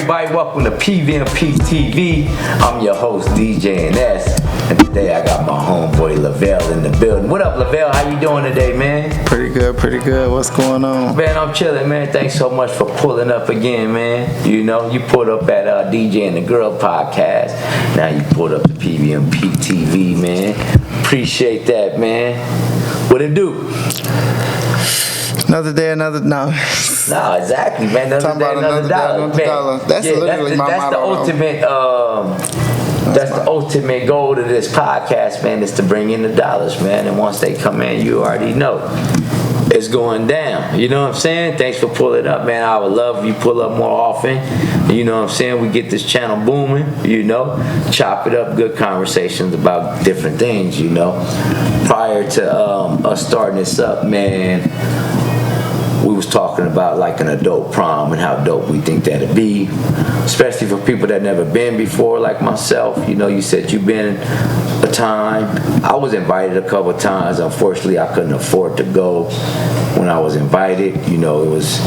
everybody? Welcome to PVM&P TV. I'm your host, DJ NS. And today I got my homeboy Lavelle in the building. What up, Lavelle? How you doing today, man? Pretty good. What's going on? Man, I'm chilling, man. Thanks so much for pulling up again, man. You know, you pulled up at DJ and the Girl podcast. Now you pulled up to PVM&P TV, man. Appreciate that, man. What it do? Another day, another no. No, exactly, man. Another day, another dollar. That's literally my motto. That's the ultimate goal of this podcast, man, is to bring in the dollars, man. And once they come in, you already know it's going down. You know what I'm saying? Thanks for pulling up, man. I would love if you pull up more often. You know what I'm saying? We get this channel booming, you know. Chop it up, good conversations about different things, you know. Prior to us starting this up, man, we was talking about like an adult prom and how dope we think that'd be, especially for people that never been before, like myself. You know, you said you've been a time. I was invited a couple of times. Unfortunately, I couldn't afford to go when I was invited. You know, it was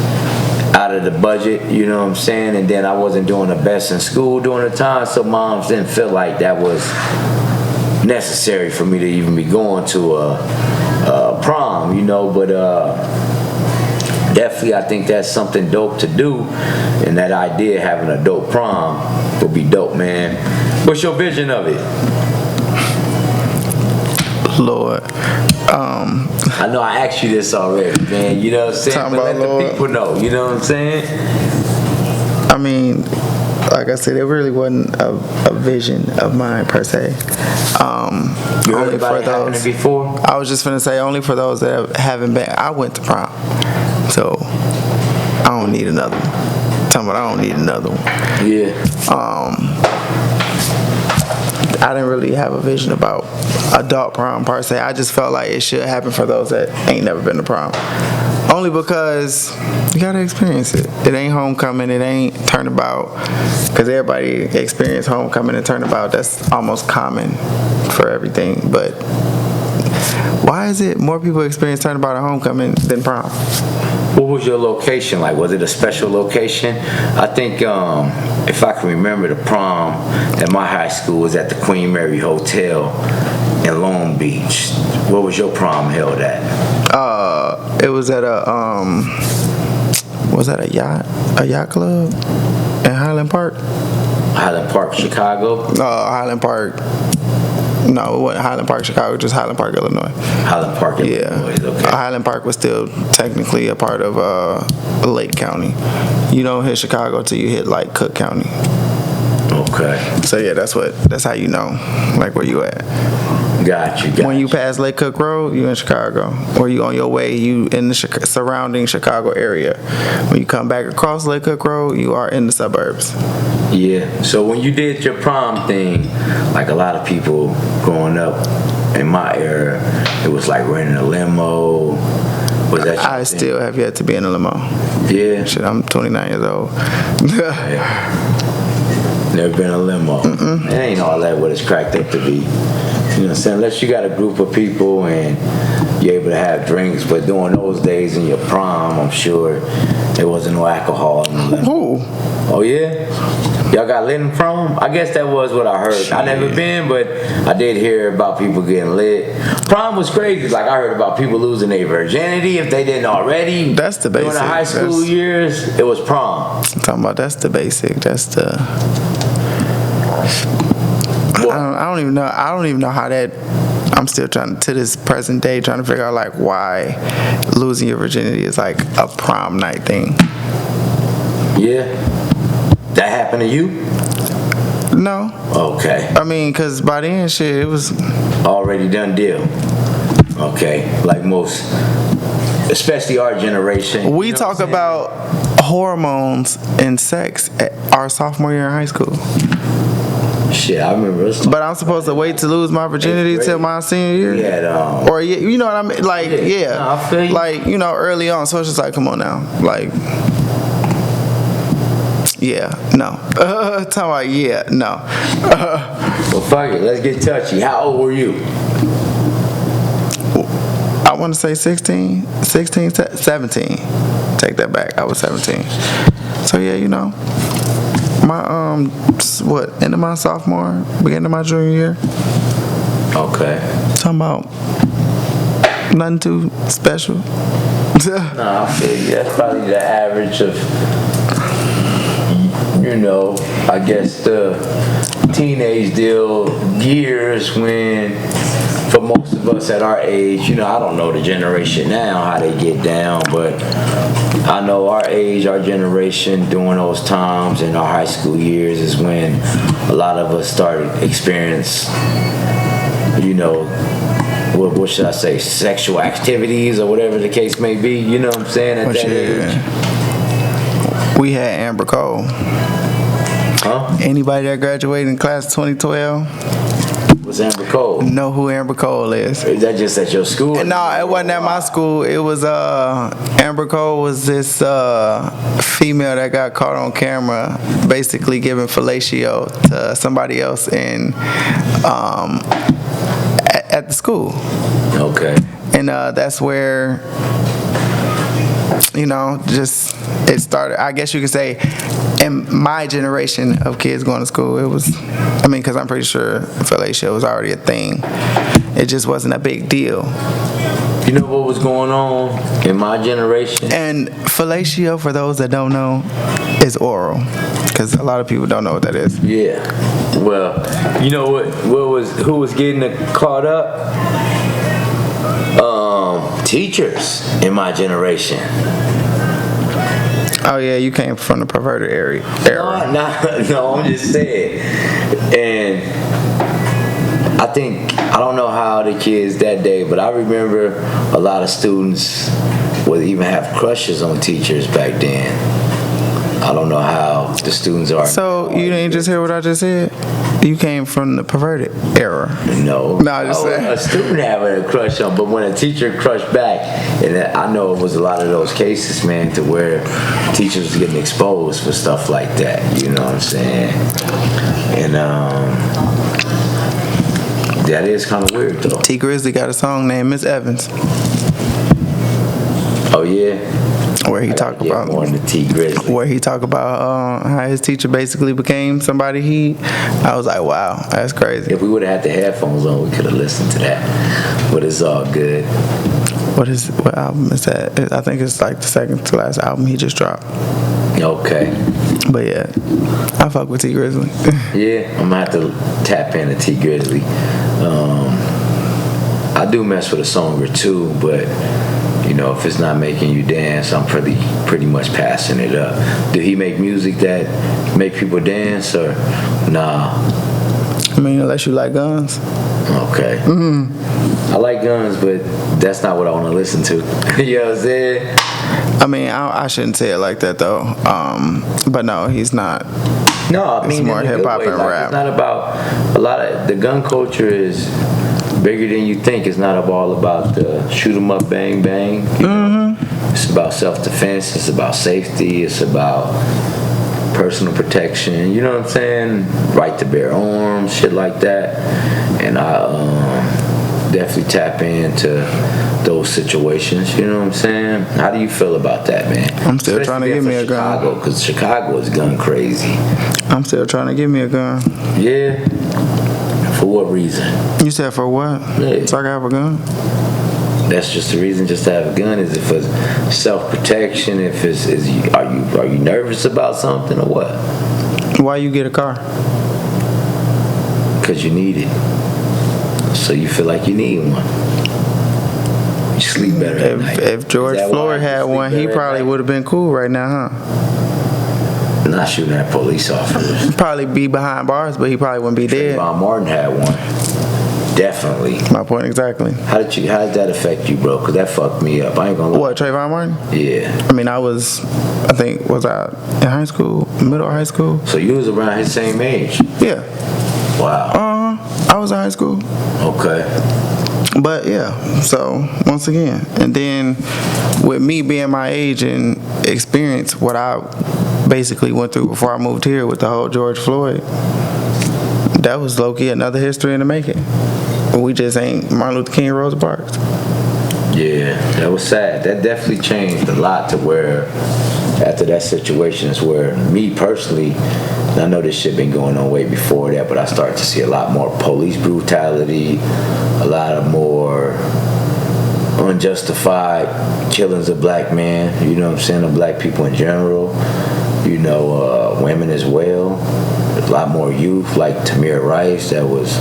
out of the budget, you know what I'm saying? And then I wasn't doing the best in school during the time, so moms didn't feel like that was necessary for me to even be going to a prom, you know, but definitely, I think that's something dope to do, and that idea of having a dope prom would be dope, man. What's your vision of it? Lord, I know I asked you this already, man. You know what I'm saying? But let the people know. You know what I'm saying? I mean, like I said, it really wasn't a vision of mine per se. You heard only about for it happening before? I was just gonna say only for those that haven't been. I went to prom, so I don't need another one. I don't need another one. Yeah. I didn't really have a vision about adult prom per se. I just felt like it should happen for those that ain't never been to prom. Only because you gotta experience it. It ain't homecoming. It ain't turnabout. Because everybody experience homecoming and turnabout. That's almost common for everything. But why is it more people experience turnabout at homecoming than prom? What was your location like? Was it a special location? I think, if I can remember, the prom at my high school was at the Queen Mary Hotel in Long Beach. Where was your prom held at? It was at a yacht club in Highland Park? Highland Park, Chicago? Highland Park. No, it wasn't Highland Park, Chicago, just Highland Park, Illinois. Highland Park, Illinois, okay. Highland Park was still technically a part of Lake County. You don't hit Chicago till you hit like Cook County. Okay. So yeah, that's how you know, like where you at. Got you. When you pass Lake Cook Road, you in Chicago. Or you on your way, you in the surrounding Chicago area. When you come back across Lake Cook Road, you are in the suburbs. Yeah. So when you did your prom thing, like a lot of people growing up in my era, it was like renting a limo. Was that I still have yet to be in a limo. Yeah. Shit, I'm 29 years old. Never been in a limo. It ain't all that what it's cracked up to be. You know what I'm saying? Unless you got a group of people and you're able to have drinks. But during those days in your prom, I'm sure there wasn't no alcohol in the limo. Ooh. Oh, yeah? Y'all got lit in prom? I guess that was what I heard. Shit. I never been, but I did hear about people getting lit. Prom was crazy. Like, I heard about people losing their virginity if they didn't already. That's the basic. During the high school years, it was prom. I'm talking about that's the basic. That's the... I don't even know how that. I'm still trying to this present day trying to figure out like why losing your virginity is like a prom night thing. Yeah, that happened to you? No. Okay. I mean, cause by the end, shit, it was already done deal. Okay, like most, especially our generation. We talk about hormones and sex at our sophomore year in high school. Shit, I remember. But I'm supposed to wait to lose my virginity till my senior year? Yeah, or you know what I mean? Like, yeah. No, I feel you. Like, you know, early on. So it's just like, come on now. Like, yeah, no. Talking about, yeah, no. Well, fuck it. Let's get touchy. How old were you? I want to say 17. Take that back. I was 17. So, yeah, you know. I'm end of my sophomore, beginning of my junior year. Okay. Talking about nothing too special. Nah, I feel you. That's probably the average of, I guess the teenage deal years when, for most of us at our age, I don't know the generation now, how they get down, but I know our age, our generation, during those times in our high school years is when a lot of us started experience, what should I say, sexual activities or whatever the case may be, you know what I'm saying, at that age. We had Amber Cole. Huh? Anybody that graduated in class of 2012? Was Amber Cole? Know who Amber Cole is? Is that just at your school? No, it wasn't at my school. It was Amber Cole was this female that got caught on camera basically giving fellatio to somebody else at the school. Okay. And that's where just it started. I guess you could say in my generation of kids going to school, it was, because I'm pretty sure fellatio was already a thing. It just wasn't a big deal. You know what was going on in my generation? And fellatio, for those that don't know, is oral, because a lot of people don't know what that is. Yeah. Well, you know who was getting caught up? Teachers in my generation. Oh yeah, you came from the perverted era. No, I'm just saying. And I don't know how the kids that day, but I remember a lot of students would even have crushes on teachers back then. I don't know how the students are. So you didn't just hear what I just said? You came from the perverted era. No, I just saying. A student having a crush on, but when a teacher crushed back, and I know it was a lot of those cases, man, to where teachers was getting exposed for stuff like that. You know what I'm saying? And that is kind of weird, though. T Grizzly got a song named Miss Evans. Oh yeah. Where he talk about more than T Grizzly. Where he talk about how his teacher basically became somebody I was like, wow, that's crazy. If we would have had the headphones on, we could have listened to that. But it's all good. What album is that? I think it's like the second to last album he just dropped. Okay. But yeah, I fuck with T Grizzly. Yeah, I'm gonna have to tap into T Grizzly. I do mess with a song or two, but if it's not making you dance, I'm pretty much passing it up. Do he make music that make people dance or nah? Unless you like guns. Okay. Mm-hmm. I like guns, but that's not what I want to listen to. You know what I'm saying? I shouldn't say it like that though. But no, he's not. No, it's more hip hop and rap. It's not about a lot of the gun culture is bigger than you think. It's not all about the shoot 'em up, bang bang. It's about self-defense. It's about safety. It's about personal protection. You know what I'm saying? Right to bear arms, shit like that. And I definitely tap into those situations. You know what I'm saying? How do you feel about that, man? I'm still trying to give me a gun. Because Chicago is gun crazy. I'm still trying to give me a gun. Yeah. For what reason? You said for what? Yeah. So I can have a gun? That's just the reason, just to have a gun. Is it for self-protection? Are you nervous about something or what? Why you get a car? Because you need it. So you feel like you need one. You sleep better at night. If George Floyd had one, he probably would have been cool right now, huh? Not shooting at police officers. He'd probably be behind bars, but he probably wouldn't be dead. Trayvon Martin had one. Definitely. My point exactly. How did that affect you, bro? Because that fucked me up. I ain't gonna lie. What, Trayvon Martin? Yeah. was I in high school, middle of high school? So you was around his same age? Yeah. Wow. I was in high school. Okay. But yeah, so once again, and then with me being my age and experience what I basically went through before I moved here with the whole George Floyd, that was low-key another history in the making. We just ain't Martin Luther King, Rosa Parks. Yeah. man. That was sad. That definitely changed a lot to where after that situation is where me personally, and I know this shit been going on way before that, but I started to see a lot more police brutality, a lot of more unjustified killings of black men, you know what I'm saying, of black people in general, you know, women as well. A lot more youth like Tamir Rice that was,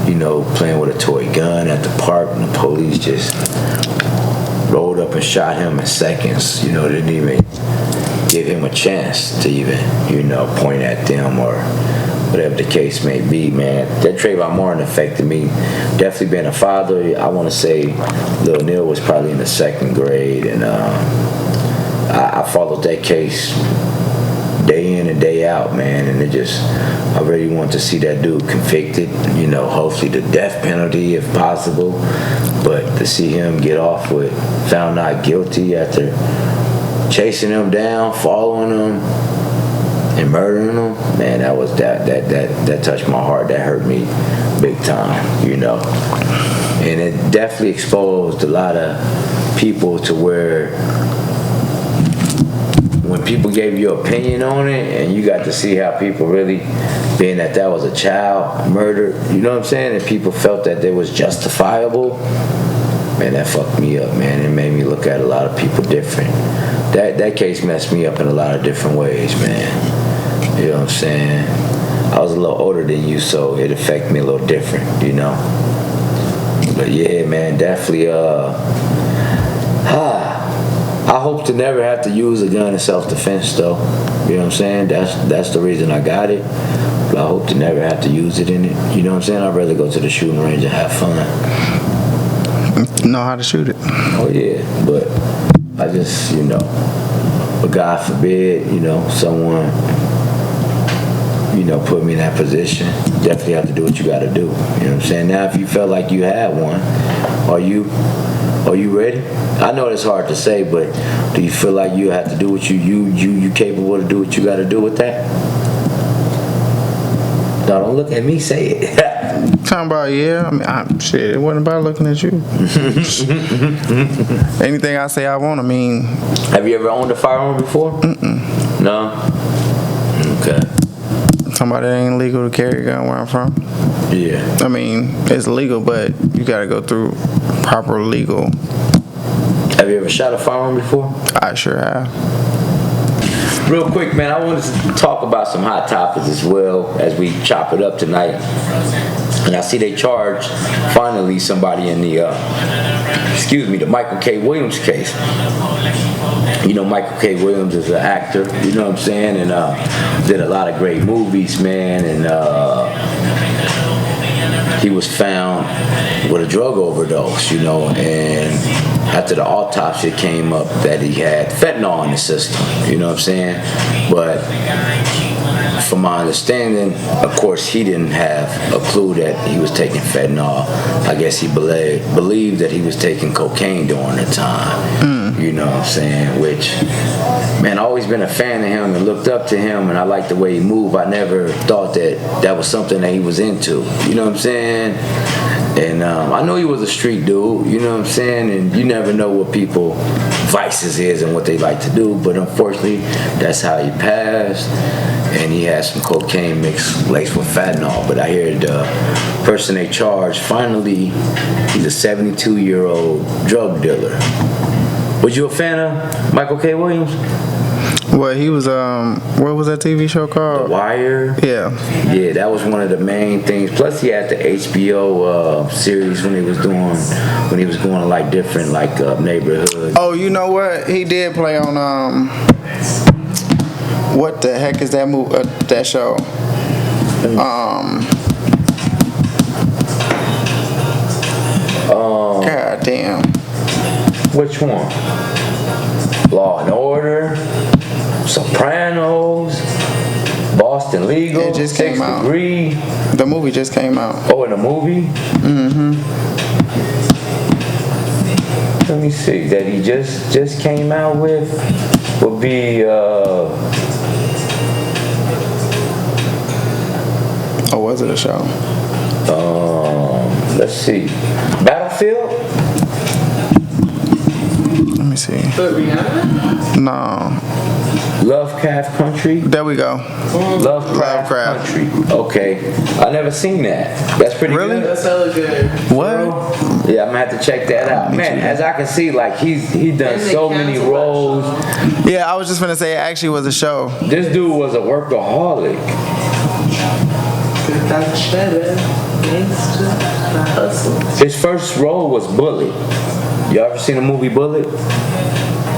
you know, playing with a toy gun at the park, and the police just rolled up and shot him in seconds. You know, didn't even give him a chance to even, you know, point at them or whatever the case may be, man. That Trayvon Martin affected me. Definitely being a father, I want to say Lil Neil was probably in the 2nd grade, and I followed that case day in and day out, man, and I really want to see that dude convicted, you know, hopefully the death penalty if possible, but to see him get off with found not guilty after chasing him down, following him, and murdering him, man, that touched my heart. That hurt me big time, you know, and it definitely exposed a lot of people to where when people gave you an opinion on it and you got to see how people really, being that was a child murder, you know what I'm saying, and people felt that it was justifiable, man, that fucked me up, man. It made me look at a lot of people different. That case messed me up in a lot of different ways, man. You know what I'm saying? I was a little older than you, so it affected me a little different, you know. But yeah, man, definitely I hope to never have to use a gun in self-defense, though. You know what I'm saying? That's the reason I got it. But I hope to never have to use it in it. You know what I'm saying? I'd rather go to the shooting range and have fun. Know how to shoot it. Oh, yeah. But I just, you know, but God forbid, you know, someone, you know, put me in that position. Definitely have to do what you got to do. You know what I'm saying? Now, if you felt like you had one, are you ready? I know it's hard to say, but do you feel like you have to do what you capable to do what you got to do with that? No, don't look at me. Say it. Talking about, yeah. I mean, shit, it wasn't about looking at you. Anything I say I want, I mean. Have you ever owned a firearm before? Mm-mm. No. Okay. Somebody ain't legal to carry a gun where I'm from. Yeah. I mean, it's legal, but you gotta go through proper legal. Have you ever shot a firearm before? I sure have. Real quick, man, I wanted to talk about some hot topics as well as we chop it up tonight. And I see they charged finally somebody in the Michael K. Williams case. You know, Michael K. Williams is an actor, you know what I'm saying, and did a lot of great movies, man, and he was found with a drug overdose, you know, and after the autopsy it came up that he had fentanyl in his system, you know what I'm saying, but from my understanding, of course, he didn't have a clue that he was taking fentanyl. I guess he believed that he was taking cocaine during the time. You know what I'm saying? Which, man, I always been a fan of him and looked up to him, and I liked the way he moved. I never thought that was something that he was into. You know what I'm saying? And I know he was a street dude, you know what I'm saying? And you never know what people vices is and what they like to do, but unfortunately, that's how he passed. And he had some cocaine laced with fentanyl. But I hear the person they charged, finally, he's a 72-year-old drug dealer. Was you a fan of Michael K. Williams? Well, he was, what was that TV show called? The Wire. Yeah. Yeah, that was one of the main things. Plus, he had the HBO series when he was going to like different neighborhoods. Oh, you know what? He did play on what the heck is that movie? That show? God damn. Which one? Law and Order, Sopranos, Boston Legal, It just came Sixth out. Degree. The movie just came out. Oh, in a movie? Mm-hmm. Let me see. That he just came out with would be Or was it a show? let's see. Battlefield? me see. Rihanna? No. Lovecraft Country? There we go. Lovecraft Country. Okay. I never seen that. That's pretty Really? good. That's hella good. What? Yeah, I'm gonna have to check that out. Man, as I can see, like he done And they so many canceled that roles. show. Yeah, I was just gonna say it actually was a show. This dude was a workaholic. That cheddar. Gangsta. The hustle. His first role was Bullet. You ever seen the movie Bullet?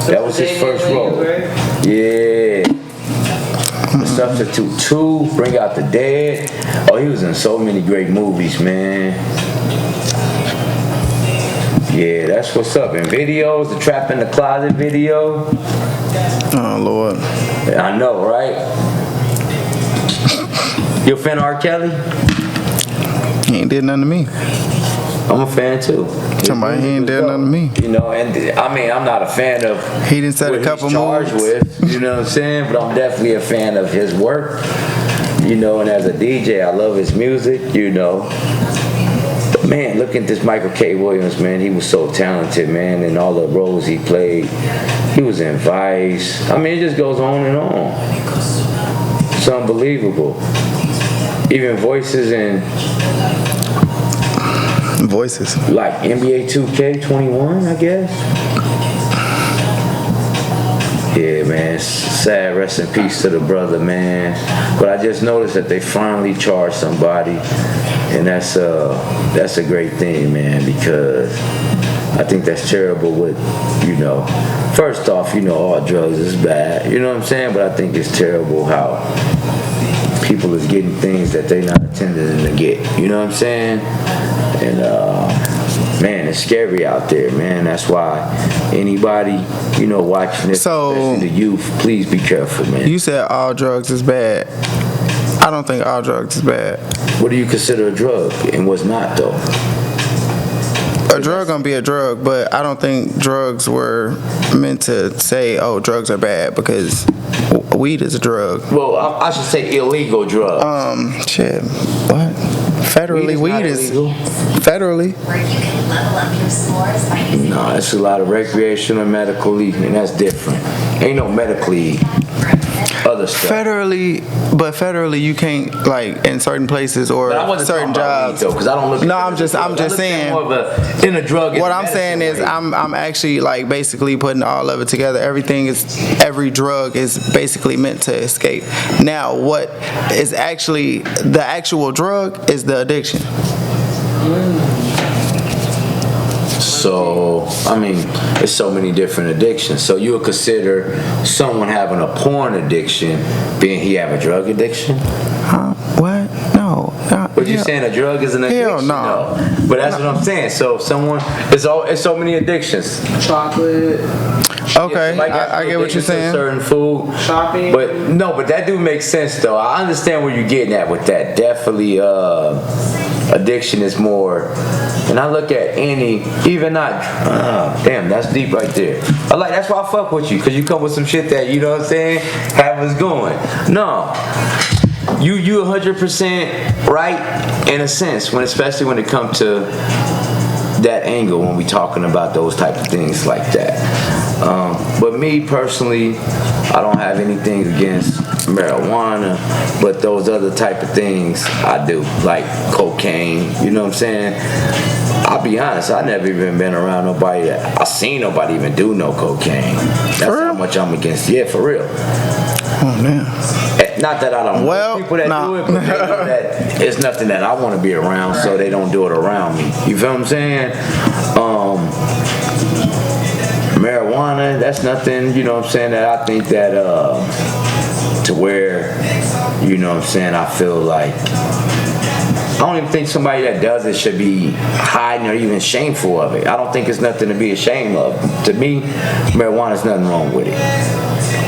That was his first role. Yeah. The Substitute 2, Bring Out the Dead. Oh, he was in so many great movies, man. Yeah, that's what's up. And videos, the Trap in the Closet video. Oh Lord. I know, right? You a fan of R. Kelly? He ain't did nothing to me. I'm a fan too. Somebody he ain't did nothing to me. You know, and I mean, I'm not a fan of He didn't set what a couple he's charged moves. with. You know what I'm saying? But I'm definitely a fan of his work. You know, and as a DJ, I love his music. You know, but man, look at this Michael K. Williams, man. He was so talented, man, and all the roles he played. He was in Vice. I mean, it just goes on and on. It's unbelievable. Even voices in Voices. like NBA 2K21, I guess. Yeah, man. Sad. Rest in peace to the brother, man. But I just noticed that they finally charged somebody, and that's a great thing, man, because I think that's terrible. With first off, all drugs is bad. You know what I'm saying? But I think it's terrible how people is getting things that they not intending to get. You know what I'm saying? And man, it's scary out there, man. That's why anybody, watching this, especially the youth, please be careful, man. You said all drugs is bad. I don't think all drugs is bad. What do you consider a drug and what's not, though? A drug gonna be a drug, but I don't think drugs were meant to say, oh, drugs are bad, because weed is a drug. Well, I should say illegal drugs. Shit. What? Federally, weed is illegal. Federally. Where you can level up your scores by using No, that's a lot of recreational and medical leave, and that's different. Ain't no medically other stuff. Federally, you can't, like, in certain places or But I wasn't certain talking about jobs. weed, though, because I don't look. No, at it I'm as just a drug. I look at saying. it more of in a drug. What I'm saying is, I'm actually, like, basically putting all of it together. Every drug is basically meant to escape. Now, what is actually the actual drug is the addiction. So, I mean, there's so many different addictions. So you would consider someone having a porn addiction being he have a drug addiction? What? No. But you're saying a drug is an addiction? Hell no. But that's what I'm saying. So someone, it's so many addictions. Chocolate. Okay, I get what you're saying. Certain food. Shopping. But that do make sense though. I understand where you're getting at with that. Definitely, addiction is more. And I look at even not. Damn, that's deep right there. That's why I fuck with you, because you come with some shit that, you know what I'm saying, have us going. No. You 100% right in a sense, especially when it comes to that angle, when we talking about those type of things like that. But me personally, I don't have anything against marijuana, but those other type of things I do, like cocaine. You know what I'm saying? I'll be honest, I never even been around nobody I seen nobody even do no cocaine. That's how much I'm against. Yeah, for real. Oh man. Not that I don't know people that do it, but they know that it's nothing that I want to be around, so they don't do it around me. You feel what I'm saying? Marijuana, that's nothing, you know what I'm saying, that I think that to where, you know what I'm saying, I feel like I don't even think somebody that does it should be hiding or even shameful of it. I don't think it's nothing to be ashamed of. To me, marijuana's nothing wrong with it.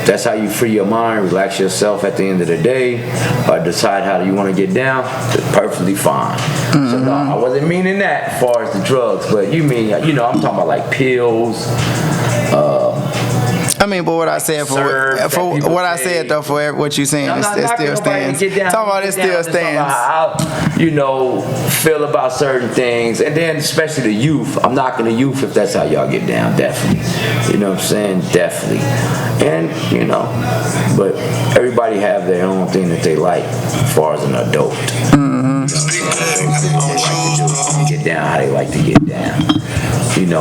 That's how you free your mind, relax yourself at the end of the day, or decide how you want to get down. It's perfectly fine. Mm-hmm. So no, I wasn't meaning that as far as the drugs, but you mean, I'm talking about like pills. I mean, but what I said for what I said though, for what you saying, it still stands. Talk about it still stands. How feel about certain things, and then especially the youth. I'm knocking the youth if that's how y'all get down. Definitely, you know what I'm saying? Definitely, and but everybody have their own thing that they like as far as an adult. Get down how they like to get down.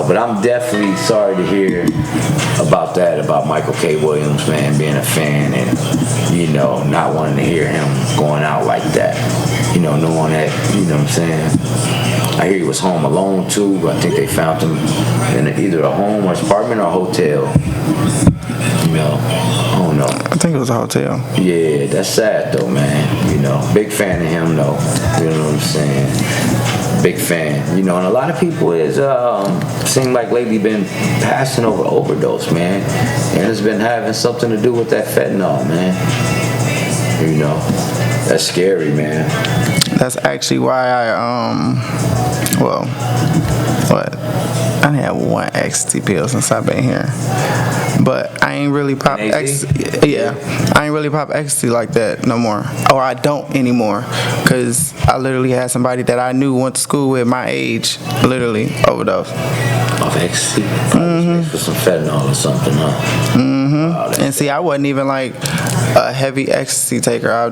But I'm definitely sorry to hear about that, about Michael K. Williams, man, being a fan and, not wanting to hear him going out like that. Knowing that, what I'm saying? I hear he was home alone too, but I think they found him in either a home or apartment or a hotel. I don't know. I think it was a hotel. Yeah, that's sad though, man. Big fan of him though. You know what I'm saying? Big fan. And a lot of people seem like lately been passing over overdose, man. And it's been having something to do with that fentanyl, man. That's scary, man. That's actually why I done had one ecstasy pill since I've been here. But I ain't really pop ecstasy. Yeah, I ain't really pop ecstasy like that no more. Or I don't anymore. Because I literally had somebody that I knew went to school with my age, literally overdose. Off ecstasy? For some fentanyl or something, huh? Wow, and see, I wasn't even like a heavy ecstasy taker.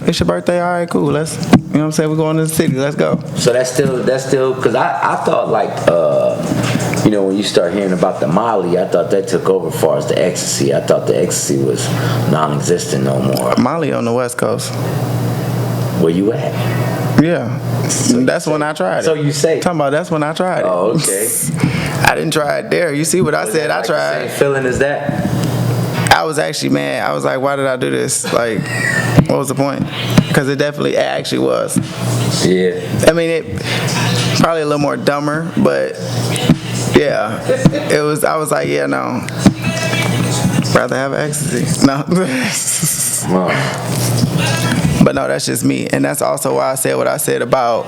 It's your birthday, all right, cool. Let's, what I'm saying, we're going to the city. Let's go. So that's still, because I thought like, when you start hearing about the Molly, I thought that took over as far as the ecstasy. I thought the ecstasy was non-existent no more. Molly on the West Coast. Where you at? Yeah. That's when I tried it. So you say? Talking about that's when I tried it. Oh, okay. I didn't try it there. You see what I said? I tried. The same feeling as that? I was actually mad. I was like, why did I do this? Like, what was the point? Because it actually was. Yeah. I mean, it probably a little more dumber, but yeah, it was. I was like, yeah, no, rather have ecstasy. No. But no, that's just me, and that's also why I said what I said about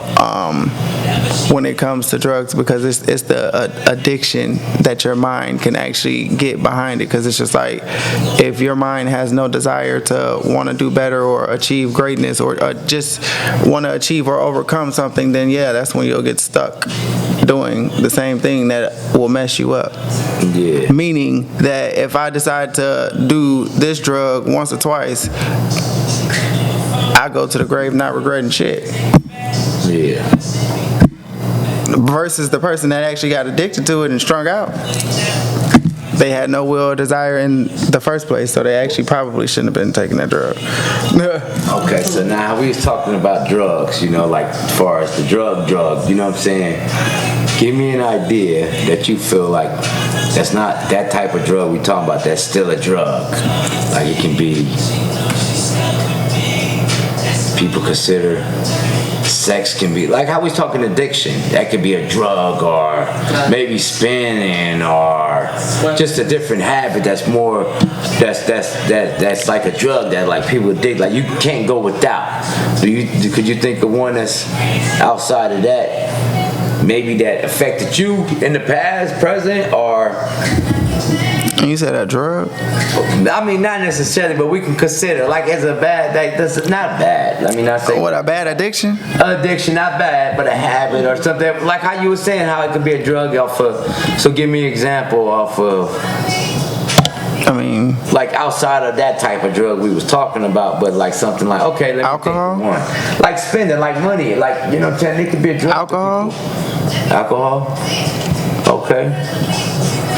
when it comes to drugs, because it's the addiction that your mind can actually get behind it. Because it's just like, if your mind has no desire to want to do better or achieve greatness or just want to achieve or overcome something, then yeah, that's when you'll get stuck doing the same thing that will mess you up. Yeah. Meaning that if I decide to do this drug once or twice, I go to the grave not regretting shit. Yeah. Versus the person that actually got addicted to it and strung out. They had no will or desire in the first place, so they actually probably shouldn't have been taking that drug. Okay, so now we was talking about drugs, like as far as the drug, you know what I'm saying? Give me an idea that you feel like that's not that type of drug we talking about, that's still a drug. Like it can be, people consider sex can be, like how we was talking addiction, that could be a drug, or maybe spinning, or just a different habit that's more, that's like a drug that like people addict, like you can't go without. Could you think of one that's outside of that, maybe that affected you in the past, present, or? You said a drug? I mean, not necessarily, but we can consider like as a bad, like that's not bad. I mean, not saying what, a bad addiction? Addiction, not bad, but a habit or something. Like how you were saying, how it could be a drug off of. So give me an example off of. I mean, like outside of that type of drug we was talking about, but like something like, okay, let me alcohol? Think of one. Like spending, like money, like what I'm saying, it could be a drug. Alcohol. Okay.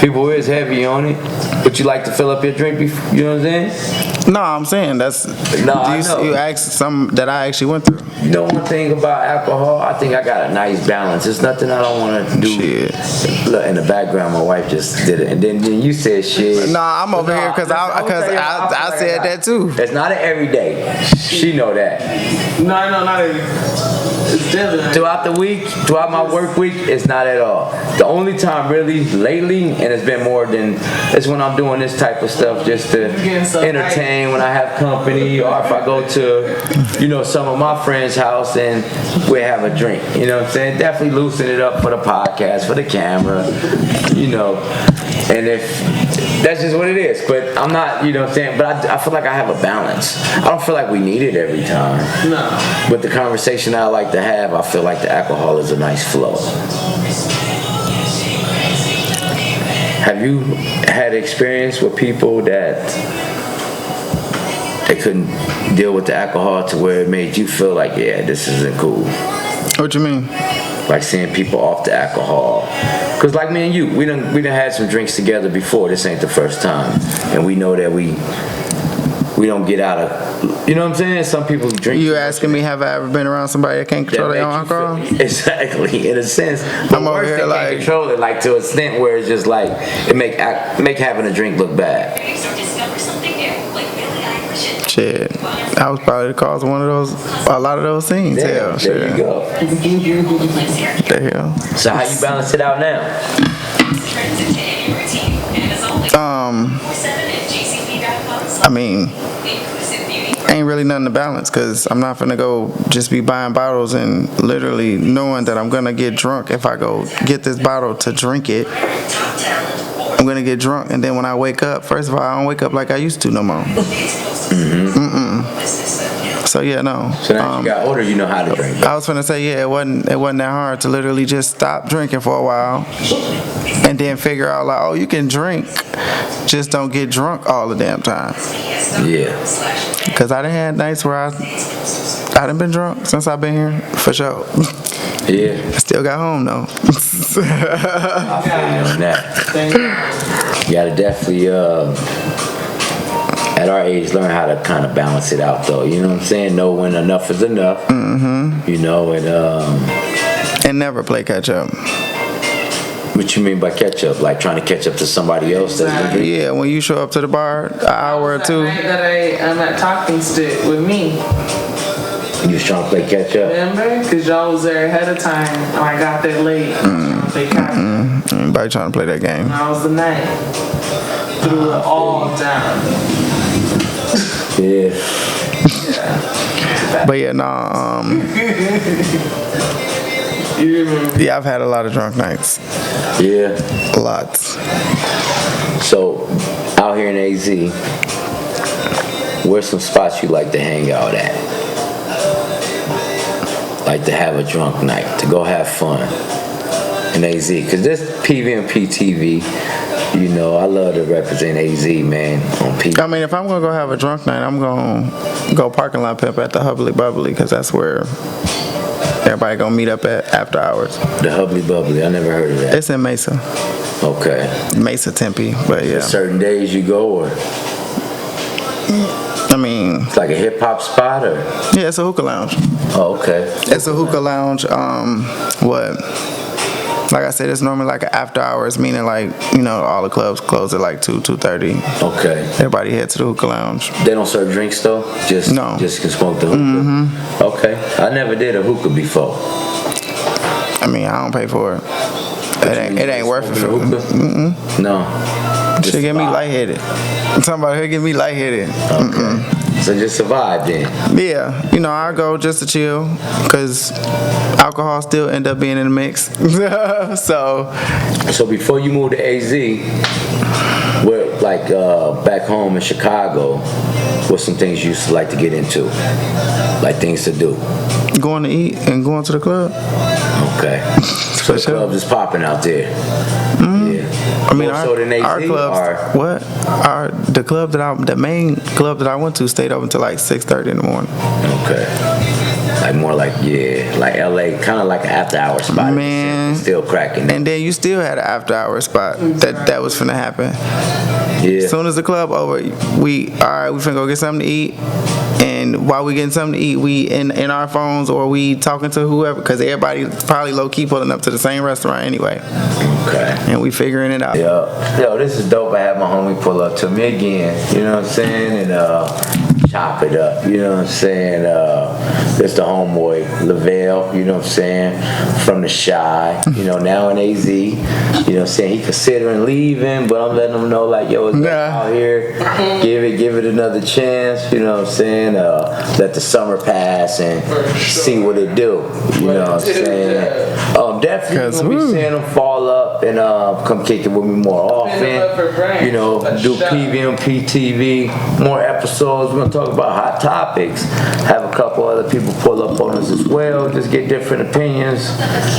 People is heavy on it, but you like to fill up your drink before, you know what I'm saying? No, I'm saying that's. No, I know. You asked something that I actually went through. You know one thing about alcohol, I think I got a nice balance. There's nothing I don't want to do. Shit. Look, in the background, my wife just did it, and then you said shit. Nah, I'm over here because I said that too. It's not an everyday. She know that. No, not every. It's definitely Throughout the week, throughout my work week, it's not at all. The only time really lately, and it's been more than it's when I'm doing this type of stuff just to entertain when I have company, or if I go to, you know, some of my friends' house and we have a drink. You know what I'm saying? Definitely loosen it up for the podcast, for the camera, you know. And if that's just what it is, but I'm not, you know what I'm saying, but I feel like I have a balance. I don't feel like we need it every time. No. But the conversation I like to have, I feel like the alcohol is a nice flow. Have you had experience with people that they couldn't deal with the alcohol to where it made you feel like, yeah, this isn't cool? What you mean? Like seeing people off the alcohol. Cause like me and you, we done had some drinks together before. This ain't the first time, and we know that we don't get out of. You know what I'm saying? Some people drink. You asking me, have I ever been around somebody that can't control their own alcohol? Exactly, in a sense. But I'm over worse, here they like can't control it, like to an extent where it's just like it make having a drink look bad. Shit, I was probably the cause of a lot of those scenes. Damn, Hell, there you go. The hell. So how you balance it out now? I mean, ain't really nothing to balance, because I'm not finna go just be buying bottles and literally knowing that I'm gonna get drunk. If I go get this bottle to drink it, I'm gonna get drunk, and then when I wake up, first of all, I don't wake up like I used to no more. So yeah, no. So now you got older, you know how to drink. I was finna say, yeah, it wasn't that hard to literally just stop drinking for a while and then figure out like, oh, you can drink, just don't get drunk all the damn time. Yeah. Because I done had nights where I done been drunk since I've been here, for sure. Yeah. I still got home though. I feel you on that. You gotta definitely at our age learn how to kind of balance it out though. You know what I'm saying? Know when enough is enough. Mm-hmm. You know, and never play catch up. What you mean by catch up? Like trying to catch up to somebody else? Yeah, when you show up to the bar an hour or two. I'm at Talking Stick with me. You was trying to play catch up? Remember? Because y'all was there ahead of time. And I got there late. They Everybody trying to play that game. That was the night. Threw it all down. Yeah. But yeah, nah. You remember? Yeah, I've had a lot of drunk nights. Yeah. Lots. So, out here in AZ, where's some spots you like to hang out at? Like to have a drunk night, to go have fun in AZ? Because this PVM&P TV, you know, I love to represent AZ, man, on PVM. I mean, if I'm going to go have a drunk night, I'm going to go parking lot pimp at the Hubbly Bubbly, because that's where everybody going to meet up at after hours. The Hubbly Bubbly, I never heard of that. It's in Mesa. Okay. Mesa, Tempe, but yeah. Certain days you go, or? I mean, It's like a hip hop spot, or? yeah, it's a hookah lounge. Oh, okay. It's a hookah lounge. Like I said, it's normally like an after hours, meaning like, you know, all the clubs close at like 2:30. Okay. Everybody head to the hookah lounge. They don't serve drinks though? No. Just can smoke the hookah? Mm-hmm. Okay. I never did a hookah before. I mean, I don't pay for it. It ain't worth it for me. No. Should get me lightheaded. I'm talking about her get me lightheaded. Okay. So just survive then. Yeah, you know, I go just to chill, because alcohol still end up being in the mix. So before you moved to AZ, where like back home in Chicago, what's some things you used to like to get into? Like things to do? Going to eat and going to the club. Okay. So the clubs is popping out there. Yeah. I mean, More so than AZ, our clubs. The main club that I went to stayed open until like 6:30 in the morning. Okay. Like more like, yeah, like LA, kind of like an after hour spot. Man. Still cracking. And then you still had an after hour spot that was finna happen. Yeah. As soon as the club over, we finna go get something to eat. And while we getting something to eat, we in our phones, or we talking to whoever, because everybody probably low key pulling up to the same restaurant anyway. Okay. And we figuring it out. Yo, this is dope. I had my homie pull up to me again. You know what I'm saying? And chop it up. You know what I'm saying? It's the homeboy Lavelle. You know what I'm saying? From the Shy. You know, now in AZ. You know what I'm saying? He considering leaving, but I'm letting him know like, yo, it's out here. Give it another chance. You know what I'm saying? Let the summer pass and see what it do. You know what I'm saying? Definitely gonna be seeing him fall up and come kick it with me more often. You know, do PVM&P TV, more episodes. We're gonna talk about hot topics. Have a couple other people pull up on us as well. Just get different opinions,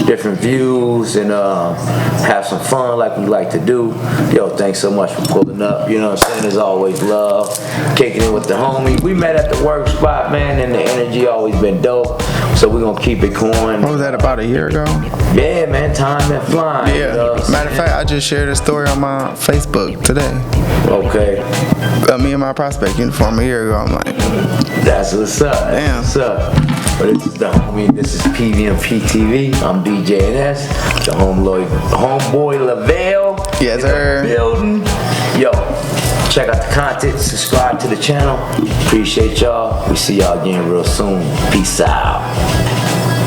different views, and have some fun like we like to do. Yo, thanks so much for pulling up. You know what I'm saying? There's always love. Kicking it with the homie. We met at the work spot, man, and the energy always been dope. So we're gonna keep it going. What was that, about a year ago? Yeah, man, time been flying. Yeah. You know Matter of fact, I just shared a story on my Facebook today. Okay. Me in my prospect uniform a year ago. I'm like, that's what's up. Damn. That's what's up. But this is the homie. This is PVM&P TV. I'm DJNS. The homeboy Lavelle. yes, in sir. the building. Yo, check out the content. Subscribe to the channel. Appreciate y'all. We see y'all again real soon. Peace out.